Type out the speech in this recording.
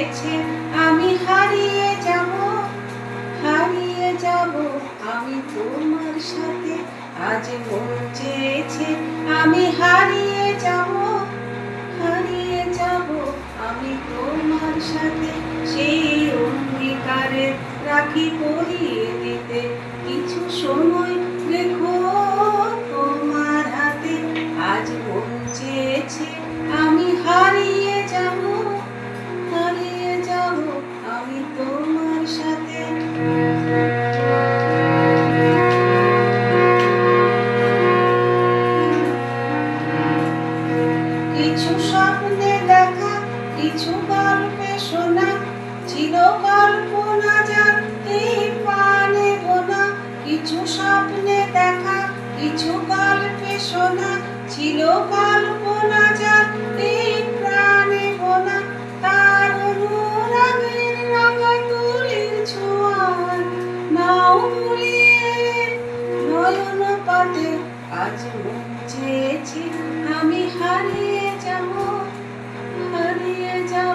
চেয়েছে আমি হারিয়ে যাব, হারিয়ে যাব আমি তোমার সাথে। আজ মন চেয়েছে আমি হারিয়ে যাব, হারিয়ে যাব আমি তোমার সাথে। সেই অঙ্গীকারের রাখি পরিয়ে দিতে কিছু সময় রেখো তোমার হাতে। আজ মন চেয়েছে আমি হারিয়ে যাব, হারিয়ে যাব আমি তোমার সাথে। কিছু স্বপ্নে দেখা, কিছু গল্পে শোনা, ছিল কল্পনা যার এই প্রাণে বোনা। কিছু স্বপ্নে দেখা, কিছু গল্পে শোনা, ছিল কল্পনা যার এই প্রাণে বোনা। তার অনুরাগের রাঙা তুলির ছোঁয়ার নাও মুড়িয়ে নয়ন পাতে। আজ মন চেয়েছে আমি হারিয়ে যাব, হারিয়ে যাব